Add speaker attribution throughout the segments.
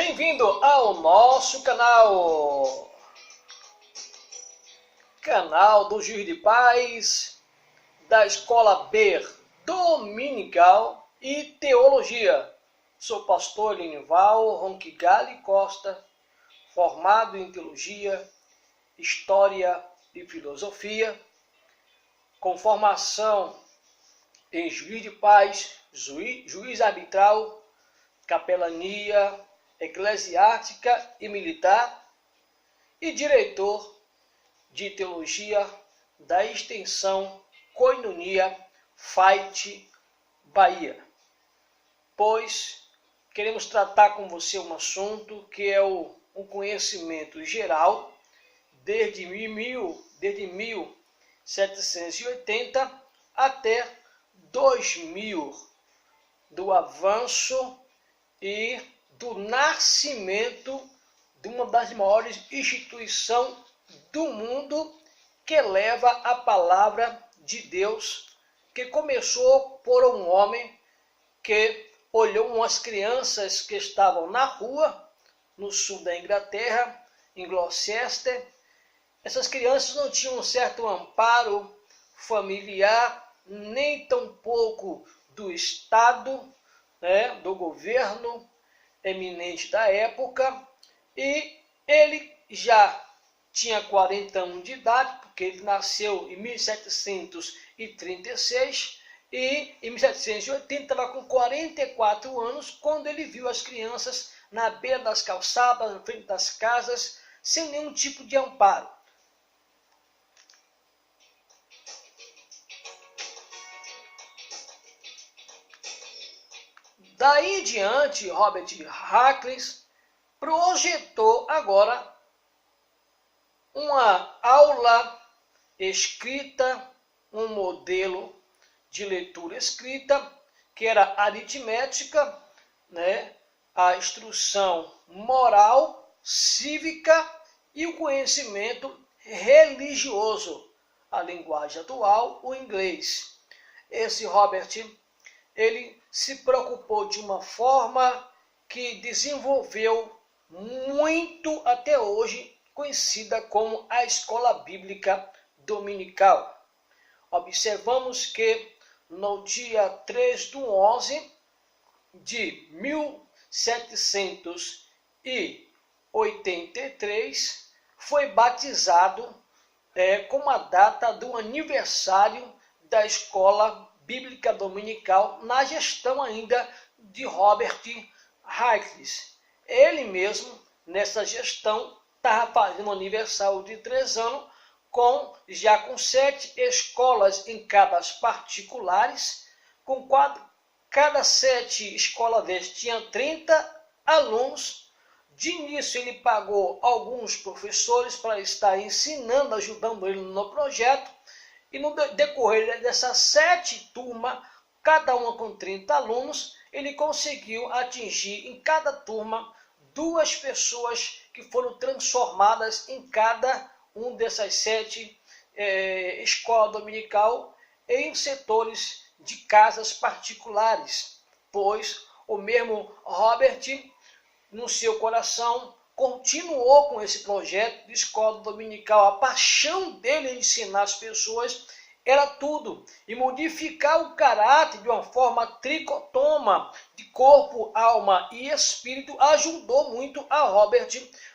Speaker 1: Bem-vindo ao nosso canal do Juiz de Paz, da Escola B Dominical e Teologia. Sou pastor Linival Ronquigali Costa, formado em Teologia, História e Filosofia, com formação em Juiz de Paz, juiz arbitral, capelania eclesiástica e militar e diretor de Teologia da Extensão Koinonia Fight Bahia. Pois queremos tratar com você um assunto que é um conhecimento geral desde 1780 até 2000, do avanço e do nascimento de uma das maiores instituições do mundo que leva a palavra de Deus, que começou por um homem que olhou umas crianças que estavam na rua, no sul da Inglaterra, em Gloucester. Essas crianças não tinham um certo amparo familiar, nem tampouco do Estado, do governo eminente da época, e ele já tinha 40 anos de idade, porque ele nasceu em 1736, e em 1780 estava com 44 anos, quando ele viu as crianças na beira das calçadas, na frente das casas, sem nenhum tipo de amparo. Daí em diante, Robert Hackles projetou agora uma aula escrita, um modelo de leitura escrita, que era aritmética, a instrução moral, cívica e o conhecimento religioso, a linguagem atual, o inglês. Esse Robert, ele se preocupou de uma forma que desenvolveu muito até hoje, conhecida como a Escola Bíblica Dominical. Observamos que no dia 3/11 de 1783 foi batizado como a data do aniversário da Escola Bíblica Dominical, na gestão ainda de Robert Hackles. Ele mesmo, nessa gestão, estava fazendo um aniversário de 3 anos, já com 7 escolas em cada particulares, cada 7 escolas desses tinha 30 alunos. De início ele pagou alguns professores para estar ensinando, ajudando ele no projeto, e no decorrer dessas 7 turmas, cada uma com 30 alunos, ele conseguiu atingir em cada turma 2 pessoas que foram transformadas em cada dessas 7 escolas dominical em setores de casas particulares, pois o mesmo Robert, no seu coração, continuou com esse projeto de escola dominical. A paixão dele em ensinar as pessoas era tudo, e modificar o caráter de uma forma tricotoma, de corpo, alma e espírito, ajudou muito a Robert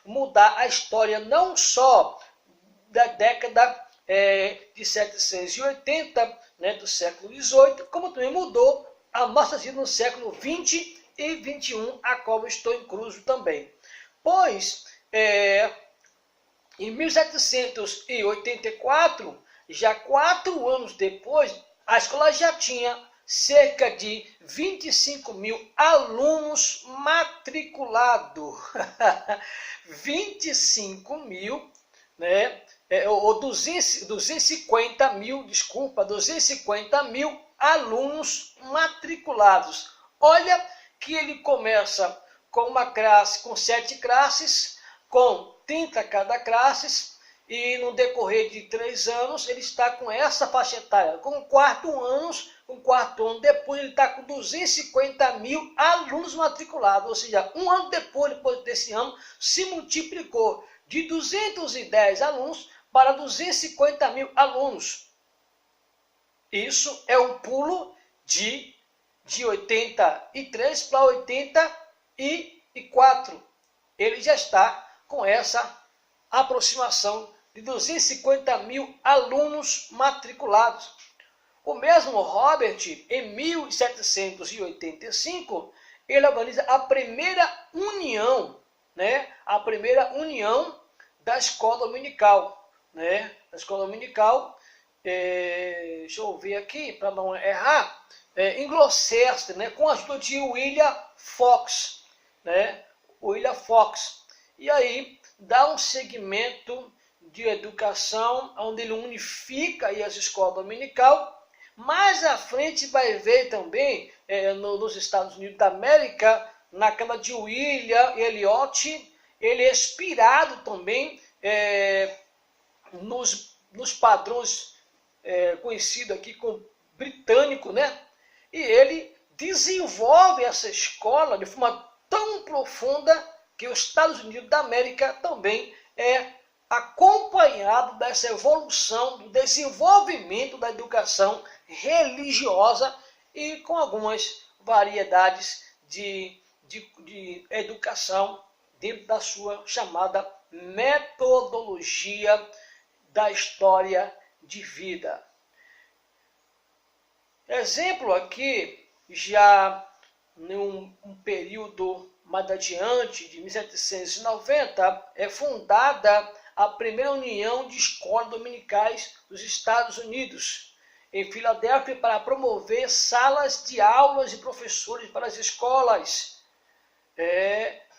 Speaker 1: mudar a história, não só da década de 780, do século XVIII, como também mudou a nossa vida no século XX e XXI, a qual estou incluso também. Pois, em 1784, já 4 anos depois, a escola já tinha cerca de 25.000 alunos matriculados. 25.000, ou 250.000 alunos matriculados. Olha que ele começa com uma classe, com 7 classes, com 30 cada classe, e no decorrer de 3 anos ele está com essa faixa etária. Com o quarto ano depois ele está com 250 mil alunos matriculados, ou seja, um ano depois desse ano, se multiplicou de 210 alunos para 250 mil alunos. Isso é um pulo de 83 para 84. Ele já está com essa aproximação de 250 mil alunos matriculados. O mesmo Robert, em 1785, ele organiza a primeira união, né? A primeira união da escola dominical, né? A escola dominical, deixa eu ver aqui, para não errar, em Gloucester, né? Com a ajuda de William Fox, né? William Fox. E aí dá um segmento de educação onde ele unifica aí as escolas dominical. Mais à frente vai ver também nos Estados Unidos da América, naquela de William Eliot, ele é inspirado também nos padrões conhecidos aqui como britânico, né? E ele desenvolve essa escola de forma tão profunda que os Estados Unidos da América também é acompanhado dessa evolução, do desenvolvimento da educação religiosa e com algumas variedades de educação dentro da sua chamada metodologia da história de vida. Exemplo aqui, já em um período mais adiante, de 1790, é fundada a primeira união de escolas dominicais dos Estados Unidos, em Filadélfia, para promover salas de aulas e professores para as escolas.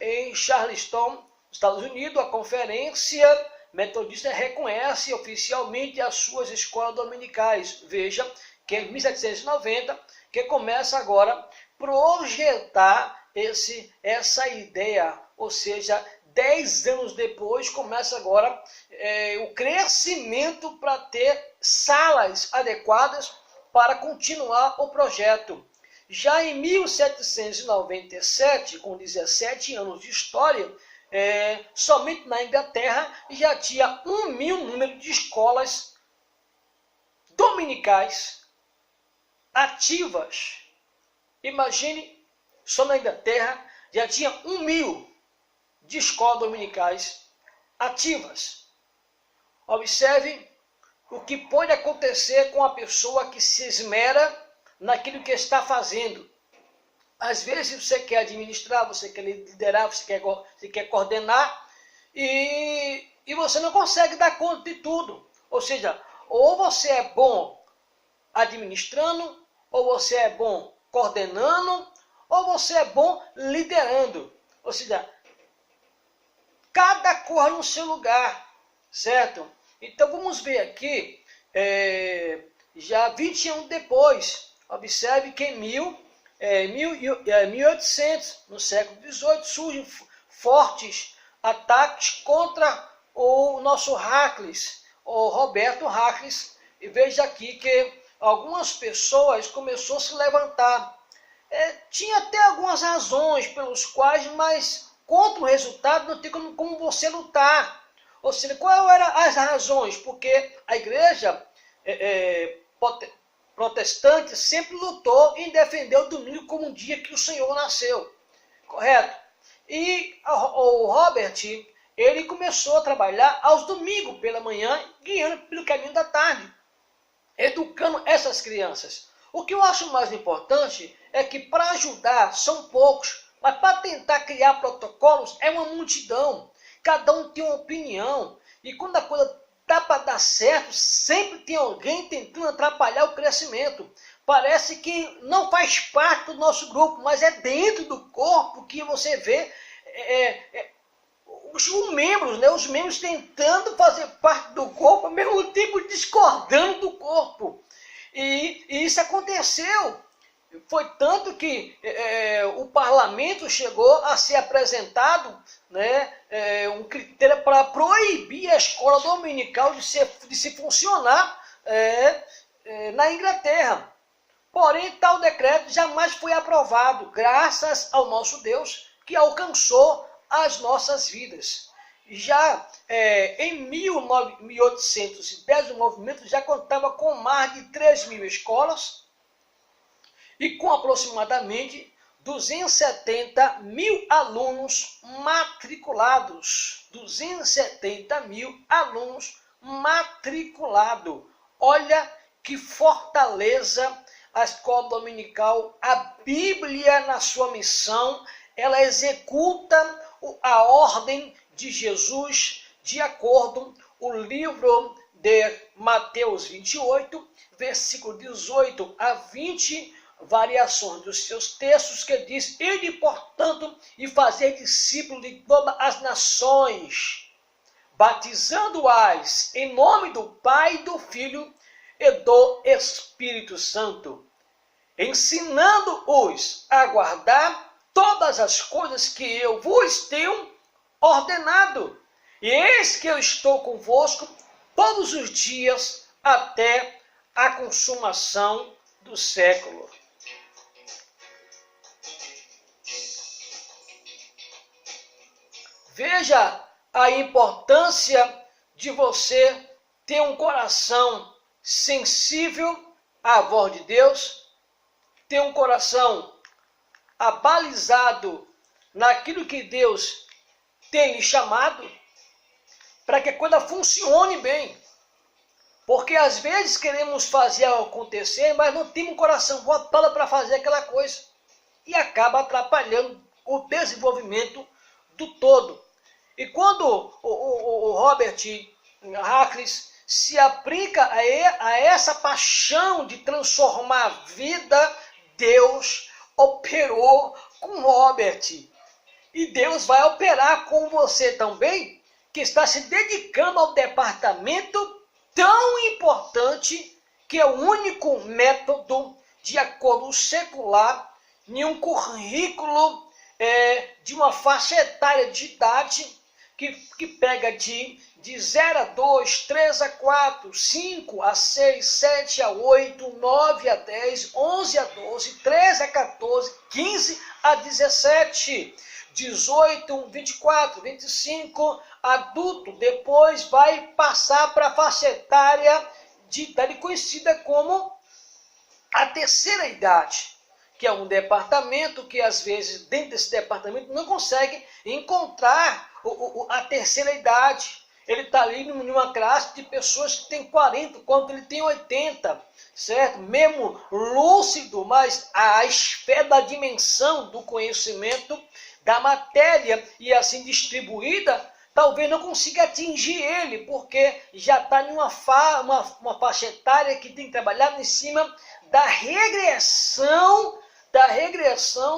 Speaker 1: Em Charleston, Estados Unidos, a Conferência Metodista reconhece oficialmente as suas escolas dominicais. Veja que em 1790, que começa agora a projetar essa ideia, ou seja, 10 anos depois começa agora o crescimento para ter salas adequadas para continuar o projeto. Já em 1797, com 17 anos de história, somente na Inglaterra já tinha 1.000 número de escolas dominicais ativas. Imagine, só na Inglaterra já tinha 1.000 de escolas dominicais ativas. Observe o que pode acontecer com a pessoa que se esmera naquilo que está fazendo. Às vezes você quer administrar, você quer liderar, você quer coordenar e você não consegue dar conta de tudo. Ou seja, ou você é bom administrando, ou você é bom coordenando, ou você é bom liderando. Ou seja, cada cor no seu lugar, certo? Então vamos ver aqui, já 20 anos depois, observe que em 1800, no século XVIII, surgem fortes ataques contra o nosso Hackles, o Roberto Hackles, e veja aqui que algumas pessoas começaram a se levantar. Tinha até algumas razões pelos quais, mas contra o resultado não tem como você lutar. Ou seja, qual eram as razões? Porque a igreja protestante sempre lutou em defender o domingo como um dia que o Senhor nasceu. Correto? E o Robert, ele começou a trabalhar aos domingos pela manhã, guiando pelo caminho da tarde, educando essas crianças. O que eu acho mais importante é que para ajudar são poucos, mas para tentar criar protocolos é uma multidão. Cada um tem uma opinião. E quando a coisa dá para dar certo, sempre tem alguém tentando atrapalhar o crescimento. Parece que não faz parte do nosso grupo, mas é dentro do corpo que você vê os membros, né? Os membros tentando fazer parte do corpo, ao mesmo tempo discordando do corpo. E isso aconteceu Foi tanto que o parlamento chegou a ser apresentado, né, um critério para proibir a escola dominical de se funcionar na Inglaterra. Porém, tal decreto jamais foi aprovado, graças ao nosso Deus, que alcançou as nossas vidas. Já em 1810, o movimento já contava com mais de 3.000 escolas, e com aproximadamente 270 mil alunos matriculados. 270 mil alunos matriculados. Olha que fortaleza a escola dominical, a Bíblia na sua missão, ela executa a ordem de Jesus de acordo com o livro de Mateus 28, versículo 18 a 20, variações dos seus textos, que diz: ide, portanto, e fazer discípulos de todas as nações, batizando-as em nome do Pai, do Filho e do Espírito Santo, ensinando-os a guardar todas as coisas que eu vos tenho ordenado. E eis que eu estou convosco todos os dias até a consumação do século. Veja a importância de você ter um coração sensível à voz de Deus, ter um coração abalizado naquilo que Deus tem lhe chamado, para que a coisa funcione bem. Porque às vezes queremos fazer acontecer, mas não temos um coração voltado para fazer aquela coisa. E acaba atrapalhando o desenvolvimento do todo. E quando o Robert Harkless se aplica a essa paixão de transformar a vida, Deus operou com Robert. E Deus vai operar com você também, que está se dedicando ao departamento tão importante, que é o único método, de acordo secular, em um currículo de uma faixa etária de idade, que pega de 0 a 2, 3 a 4, 5 a 6, 7 a 8, 9 a 10, 11 a 12, 13 a 14, 15 a 17, 18, 24, 25, adulto. Depois vai passar para a faixa etária de idade conhecida como a terceira idade, que é um departamento que às vezes dentro desse departamento não consegue encontrar a terceira idade. Ele está ali numa classe de pessoas que tem 40, quando ele tem 80, certo? Mesmo lúcido, mas a esfera da dimensão do conhecimento da matéria e assim distribuída, talvez não consiga atingir ele, porque já está em uma faixa etária que tem que trabalhar em cima da regressão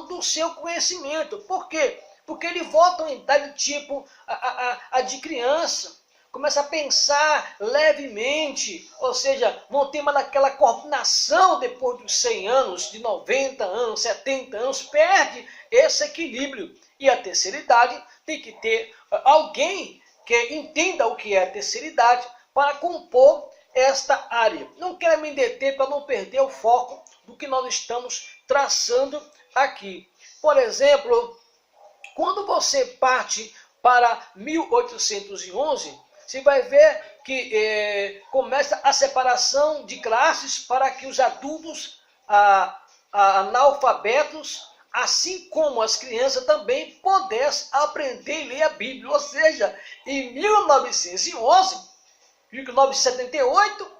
Speaker 1: do seu conhecimento. Por quê? Porque ele volta a uma idade tipo a de criança, começa a pensar levemente, ou seja, não tem mais aquela coordenação depois dos 100 anos, de 90 anos, 70 anos, perde esse equilíbrio. E a terceira idade tem que ter alguém que entenda o que é a terceira idade para compor esta área. Não quero me deter para não perder o foco do que nós estamos traçando aqui. Por exemplo, quando você parte para 1811, você vai ver que começa a separação de classes para que os adultos analfabetos, assim como as crianças, também pudessem aprender e ler a Bíblia. Ou seja, em 1911, 1978,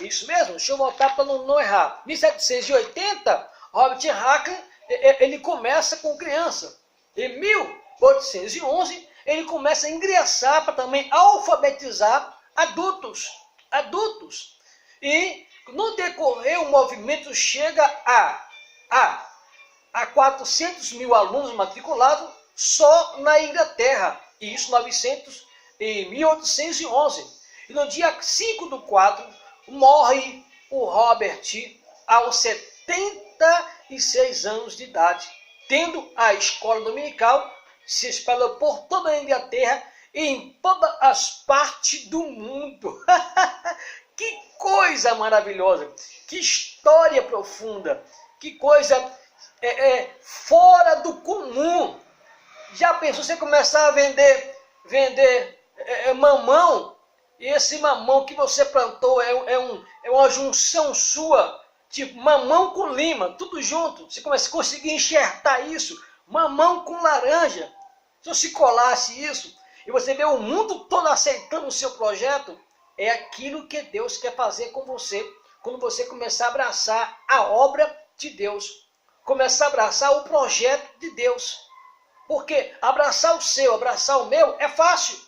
Speaker 1: isso mesmo, deixa eu voltar para não errar. 1780, Robert Harkless, ele começa com criança. Em 1811, ele começa a ingressar para também alfabetizar adultos. E no decorrer, o movimento chega a 400 mil alunos matriculados só na Inglaterra. E isso em 1811. E no dia 5/4, morre o Robert aos 76 anos de idade, tendo a escola dominical se espalhou por toda a Inglaterra e em todas as partes do mundo. Que coisa maravilhosa, que história profunda, que coisa fora do comum. Já pensou você começar a vender mamão, e esse mamão que você plantou é uma junção sua, tipo mamão com lima, tudo junto. Você começa a conseguir enxertar isso, mamão com laranja. Se você colasse isso, e você vê o mundo todo aceitando o seu projeto, é aquilo que Deus quer fazer com você, quando você começar a abraçar a obra de Deus, começar a abraçar o projeto de Deus. Porque abraçar o seu, abraçar o meu é fácil,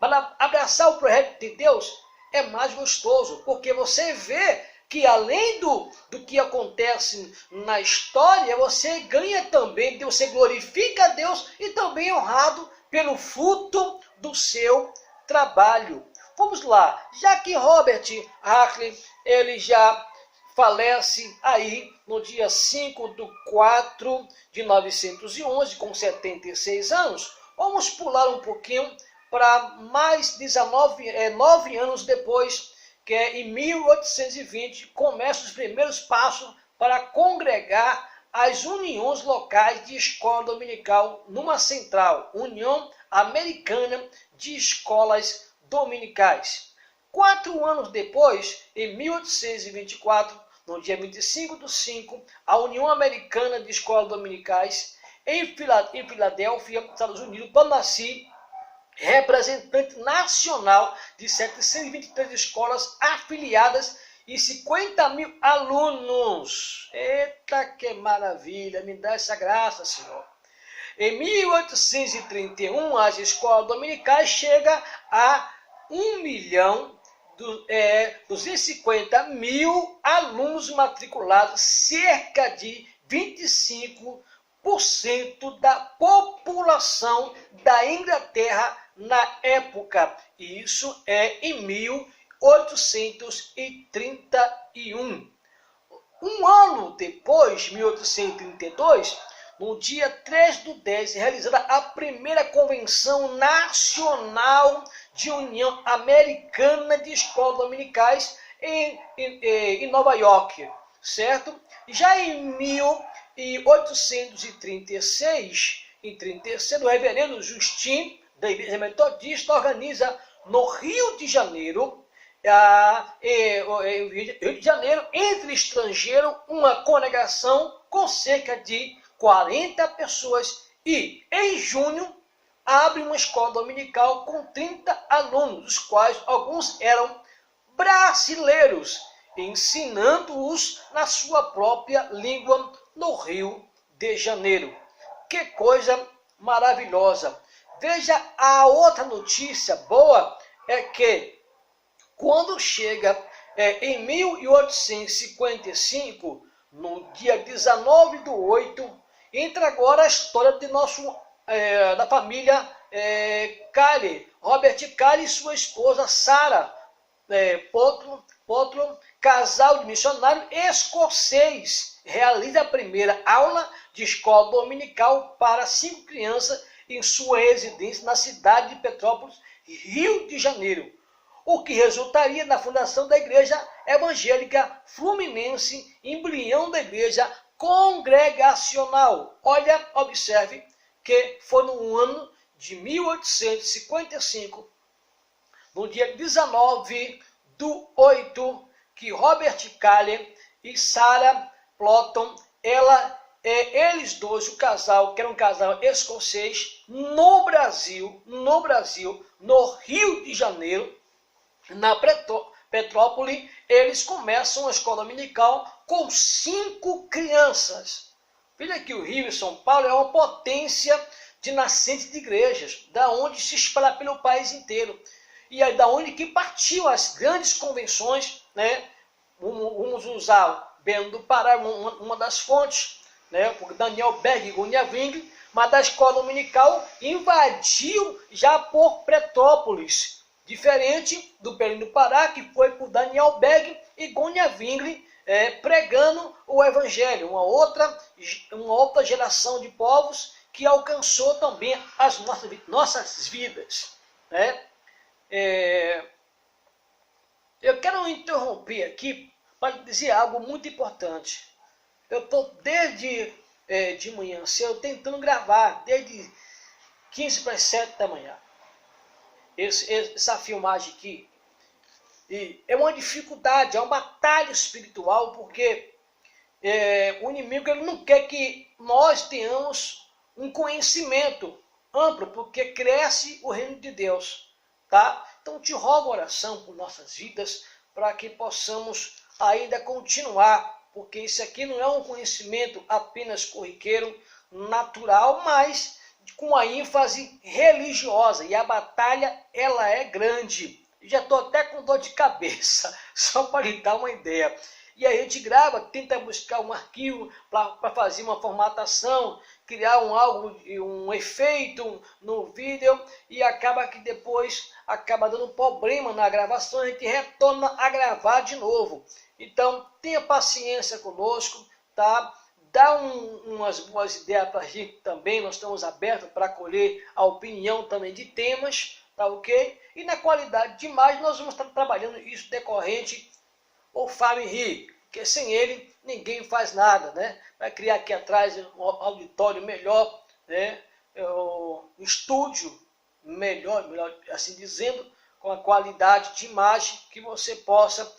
Speaker 1: mas abraçar o projeto de Deus é mais gostoso, porque você vê que além do que acontece na história, você ganha também, você glorifica a Deus e também é honrado pelo fruto do seu trabalho. Vamos lá, já que Robert Hackley, ele já falece aí no dia 5/4/1911, com 76 anos, vamos pular um pouquinho para mais 9 anos depois, que é em 1820, começam os primeiros passos para congregar as uniões locais de escola dominical numa central, União Americana de Escolas Dominicais. 4 anos depois, em 1824, no dia 25/5, a União Americana de Escolas Dominicais, em Filadélfia, Estados Unidos, torna-se representante nacional de 723 escolas afiliadas e 50 mil alunos. Eita, que maravilha! Me dá essa graça, Senhor. Em 1831, as escolas dominicais chegam a 1.250.000 alunos matriculados, cerca de 25% da população da Inglaterra na época. Isso é em 1831. Um ano depois, 1832, no dia 3/10, realizada a primeira Convenção Nacional de União Americana de Escolas Dominicais em Nova York, certo? Já em 1836, o reverendo Justin, da Igreja Metodista, organiza no Rio de Janeiro, entre estrangeiros, uma congregação com cerca de 40 pessoas e, em junho, abre uma escola dominical com 30 alunos, dos quais alguns eram brasileiros, ensinando-os na sua própria língua no Rio de Janeiro. Que coisa maravilhosa! Veja, a outra notícia boa é que quando chega em 1855, no dia 19/8, entra agora a história de da família Calley, Robert Calley e sua esposa Sarah Potlam, casal de missionário escocês, realiza a primeira aula de escola dominical para 5 crianças em sua residência na cidade de Petrópolis, Rio de Janeiro, o que resultaria na fundação da Igreja Evangélica Fluminense, embrião da Igreja Congregacional. Olha, observe que foi no ano de 1855, no dia 19/8, que Robert Calley e Sarah Potlam, eles dois, o casal, que era um casal escocês, no Brasil, no Rio de Janeiro, na Petrópolis, eles começam a escola dominical com 5 crianças. Veja que o Rio e São Paulo é uma potência de nascente de igrejas, da onde se espalha pelo país inteiro. E aí da onde que partiu as grandes convenções, né? Vamos usar Belém do Pará, uma das fontes, né? Porque Daniel Berg e Gônia Wingre, mas da escola dominical invadiu já por Petrópolis, diferente do Belém do Pará, que foi por Daniel Berg e Gônia Wingre pregando o evangelho, uma outra geração de povos que alcançou também as nossas vidas, né? Eu quero interromper aqui para dizer algo muito importante. Eu estou desde de manhã cedo tentando gravar, desde 15 para as 7 da manhã, essa filmagem aqui. E é uma dificuldade, é uma batalha espiritual, porque o inimigo ele não quer que nós tenhamos um conhecimento amplo, porque cresce o reino de Deus, tá? Então te rogo oração por nossas vidas, para que possamos ainda continuar, porque isso aqui não é um conhecimento apenas corriqueiro, natural, mas com a ênfase religiosa, e a batalha ela é grande. Já estou até com dor de cabeça, só para lhe dar uma ideia. E aí a gente grava, tenta buscar um arquivo para fazer uma formatação, criar um efeito no vídeo, e acaba que depois acaba dando problema na gravação, a gente retorna a gravar de novo. Então tenha paciência conosco, tá? Dá umas boas ideias para a gente também, nós estamos abertos para acolher a opinião também de temas, tá ok? E na qualidade de imagem nós vamos estar trabalhando isso decorrente ao Fábio Henrique, porque sem ele ninguém faz nada, né? Vai criar aqui atrás um auditório melhor, né? Um estúdio melhor assim dizendo, com a qualidade de imagem que você possa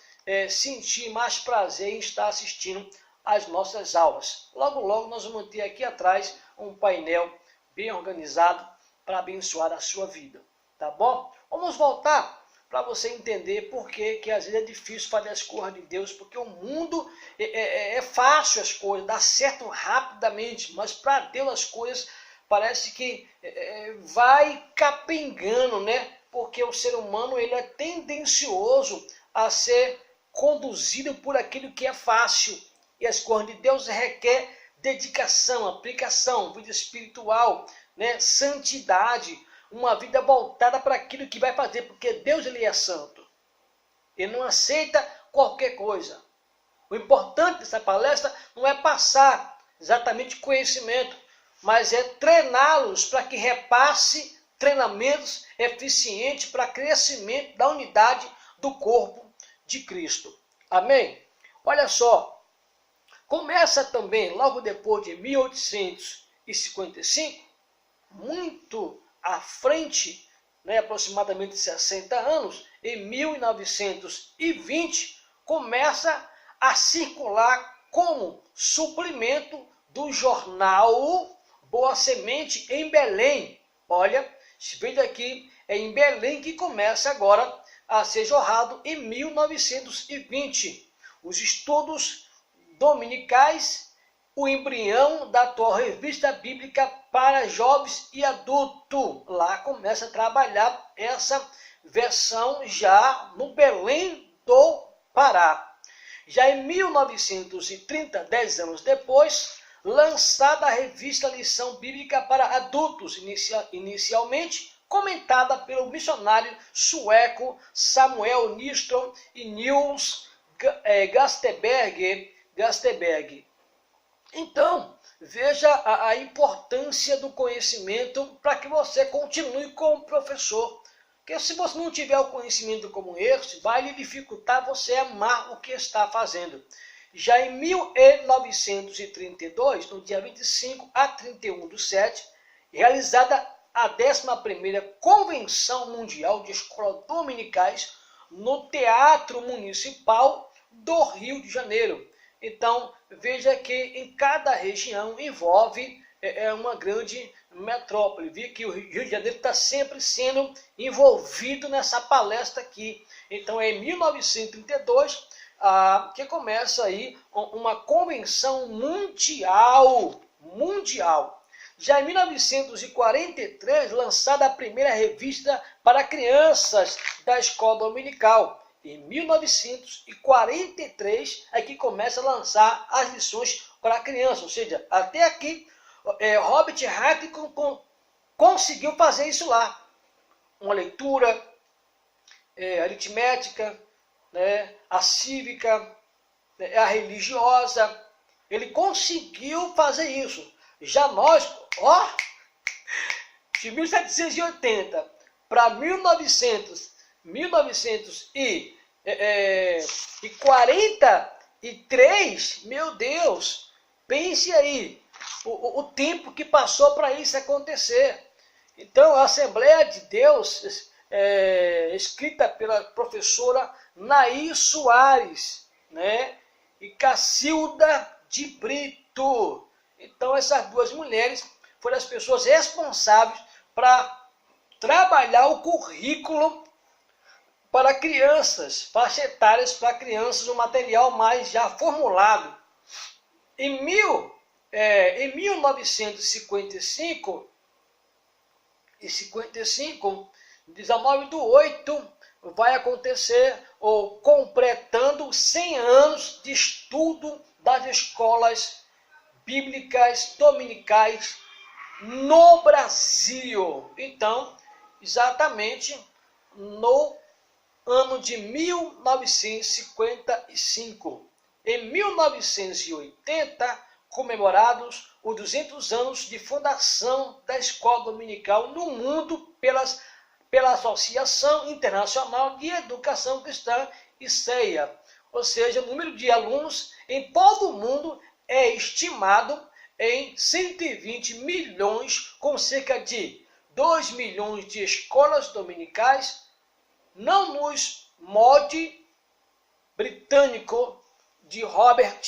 Speaker 1: sentir mais prazer em estar assistindo às nossas aulas. Logo, logo nós vamos ter aqui atrás um painel bem organizado para abençoar a sua vida, tá bom? Vamos voltar para você entender por que às vezes é difícil fazer as coisas de Deus, porque o mundo é fácil as coisas, dá certo rapidamente, mas para Deus as coisas parece que vai capengando, né? Porque o ser humano ele é tendencioso a ser conduzido por aquilo que é fácil, e as coisas de Deus requer dedicação, aplicação, vida espiritual, né? Santidade, uma vida voltada para aquilo que vai fazer, porque Deus ele é santo. Ele não aceita qualquer coisa. O importante dessa palestra não é passar exatamente conhecimento, mas é treiná-los para que repasse treinamentos eficientes para crescimento da unidade do corpo de Cristo. Amém? Olha só, começa também logo depois de 1855, muito à frente, né, aproximadamente 60 anos, em 1920, começa a circular como suplemento do jornal Boa Semente em Belém. Olha, veja aqui, é em Belém que começa agora a ser jorrado em 1920. Os estudos dominicais, o embrião da atual revista bíblica para jovens e adultos. Lá começa a trabalhar essa versão já no Belém do Pará. Já em 1930, 10 anos depois, lançada a revista Lição Bíblica para Adultos, inicialmente comentada pelo missionário sueco Samuel Nystrom e Nils Gasteberg. Então, veja a importância do conhecimento para que você continue como professor. Porque se você não tiver o conhecimento como esse, vai lhe dificultar você amar o que está fazendo. Já em 1932, no dia 25 a 31/7, realizada a 11ª Convenção Mundial de Escolas Dominicais no Teatro Municipal do Rio de Janeiro. Então, veja que em cada região envolve uma grande metrópole. Vi que o Rio de Janeiro está sempre sendo envolvido nessa palestra aqui. Então, é em 1932 que começa aí uma convenção mundial. Já em 1943, lançada a primeira revista para crianças da escola dominical. Em 1943 é que começa a lançar as lições para crianças. Ou seja, até aqui, Robert Hart conseguiu fazer isso lá. Uma leitura aritmética, né, a cívica, a religiosa. Ele conseguiu fazer isso. Já nós, ó, de 1780 para 1943, meu Deus, pense aí, o tempo que passou para isso acontecer. Então, a Assembleia de Deus, escrita pela professora Nair Soares, né, e Cacilda de Brito. Então, essas duas mulheres foram as pessoas responsáveis para trabalhar o currículo para crianças, faixa etárias para crianças, um material mais já formulado. Em 1955, 19/8, vai acontecer, ou completando 100 anos de estudo das escolas bíblicas dominicais no Brasil. Então, exatamente no ano de 1955. Em 1980, comemorados os 200 anos de fundação da Escola Dominical no mundo pela Associação Internacional de Educação Cristã, ICEA. Ou seja, o número de alunos em todo o mundo é estimado em 120 milhões, com cerca de 2 milhões de escolas dominicais, não nos molde britânico de Robert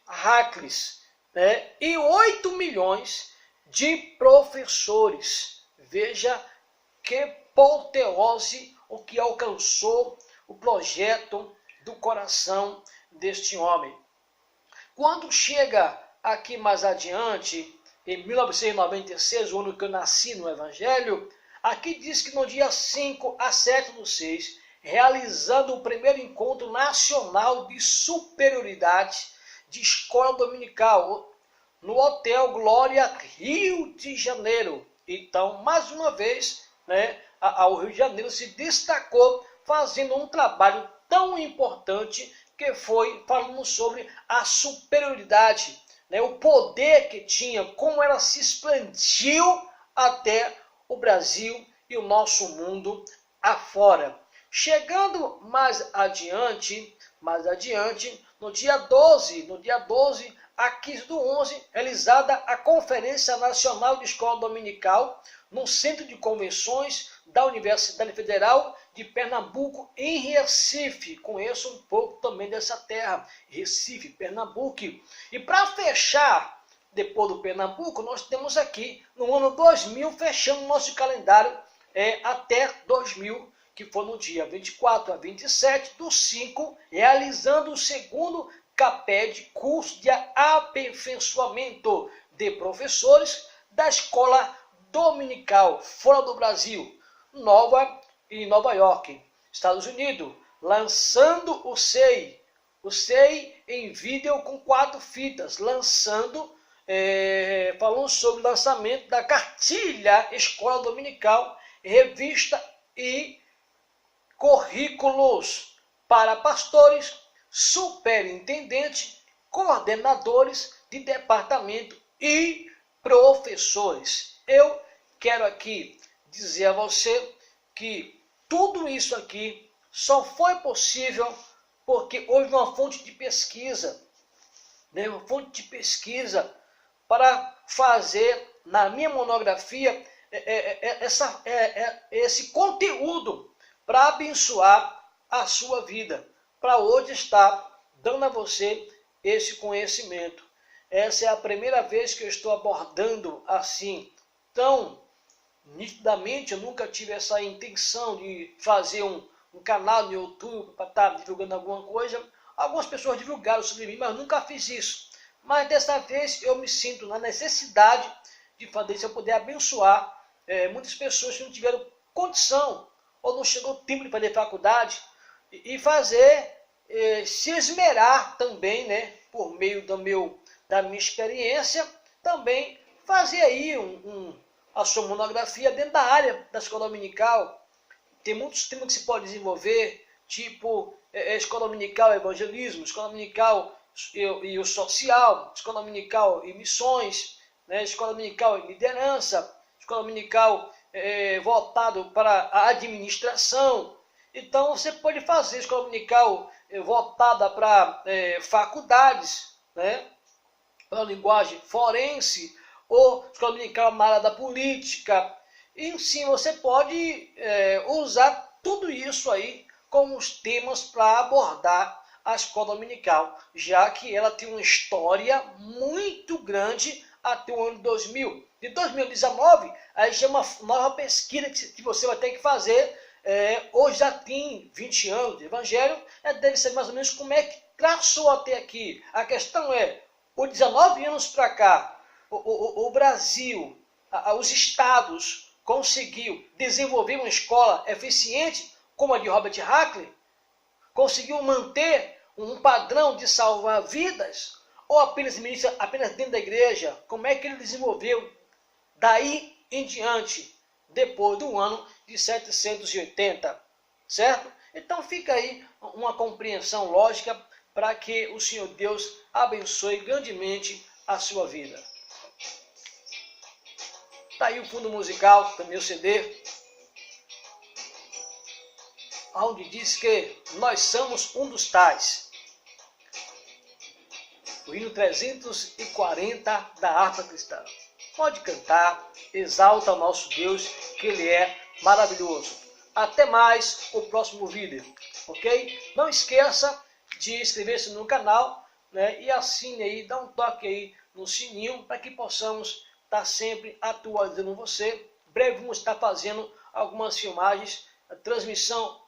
Speaker 1: Hackles, né? E 8 milhões de professores. Veja que apoteose o que alcançou o projeto do coração deste homem. Quando chega aqui mais adiante, em 1996, o ano que eu nasci no Evangelho, aqui diz que no dia 5 a 7/6, realizando o primeiro encontro nacional de superioridade de escola dominical, no Hotel Glória, Rio de Janeiro. Então, mais uma vez, né, o Rio de Janeiro se destacou fazendo um trabalho tão importante que foi falando sobre a superioridade, né, o poder que tinha, como ela se expandiu até o Brasil e o nosso mundo afora. Chegando mais adiante, no dia 12 a 15/11, realizada a Conferência Nacional de Escola Dominical no Centro de Convenções da Universidade Federal de Pernambuco, em Recife. Conheço um pouco também dessa terra, Recife, Pernambuco. E para fechar, depois do Pernambuco, nós temos aqui, no ano 2000, fechando o nosso calendário até 2000, que foi no dia 24 a 27/5, realizando o segundo CAPED, curso de aperfeiçoamento de professores da Escola Dominical, fora do Brasil, em Nova York, Estados Unidos, lançando o SEI em vídeo com 4 fitas, falando sobre o lançamento da cartilha Escola Dominical, revista e currículos para pastores, superintendentes, coordenadores de departamento e professores. Eu quero aqui dizer a você que tudo isso aqui só foi possível porque houve uma fonte de pesquisa, né? Uma fonte de pesquisa para fazer, na minha monografia, esse conteúdo para abençoar a sua vida, para hoje estar dando a você esse conhecimento. Essa é a primeira vez que eu estou abordando assim, tão nitidamente. Eu nunca tive essa intenção de fazer um canal no YouTube para estar divulgando alguma coisa. Algumas pessoas divulgaram sobre mim, mas eu nunca fiz isso. Mas dessa vez eu me sinto na necessidade de fazer isso, eu poder abençoar muitas pessoas que não tiveram condição ou não chegou o tempo de fazer faculdade e fazer, se esmerar também, né, por meio da minha experiência, também fazer aí a sua monografia dentro da área da escola dominical. Tem muitos temas que se pode desenvolver, tipo escola dominical evangelismo, escola dominical e o social, escola dominical e missões, né? Escola dominical e liderança, escola dominical voltado para a administração. Então você pode fazer escola dominical voltada para faculdades, né? Para a linguagem forense, ou escola dominical na área da política. E sim, você pode usar tudo isso aí como os temas para abordar a escola dominical, já que ela tem uma história muito grande até o ano 2000. De 2019, aí já é uma nova pesquisa que você vai ter que fazer. Hoje já tem 20 anos de evangelho, deve ser mais ou menos como é que traçou até aqui. A questão é, os 19 anos para cá, o Brasil, os estados conseguiu desenvolver uma escola eficiente como a de Robert Hackley? Conseguiu manter um padrão de salvar vidas? Ou apenas dentro da igreja? Como é que ele desenvolveu daí em diante, depois do ano de 780? Certo? Então fica aí uma compreensão lógica para que o Senhor Deus abençoe grandemente a sua vida. Está aí o fundo musical do meu CD, onde diz que nós somos um dos tais. O hino 340 da harpa cristã. Pode cantar, exalta o nosso Deus, que Ele é maravilhoso. Até mais o próximo vídeo, ok? Não esqueça de inscrever-se no canal, né? E assine aí, dá um toque aí no sininho para que possamos estar sempre atualizando você. Breve vamos estar fazendo algumas filmagens, a transmissão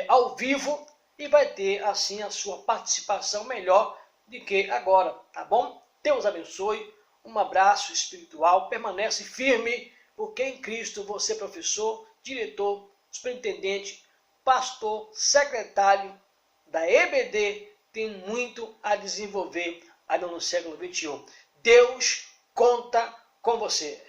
Speaker 1: ao vivo, e vai ter assim a sua participação melhor do que agora, tá bom? Deus abençoe, um abraço espiritual, permanece firme, porque em Cristo você é professor, diretor, superintendente, pastor, secretário da EBD, tem muito a desenvolver ainda no século XXI. Deus conta com você.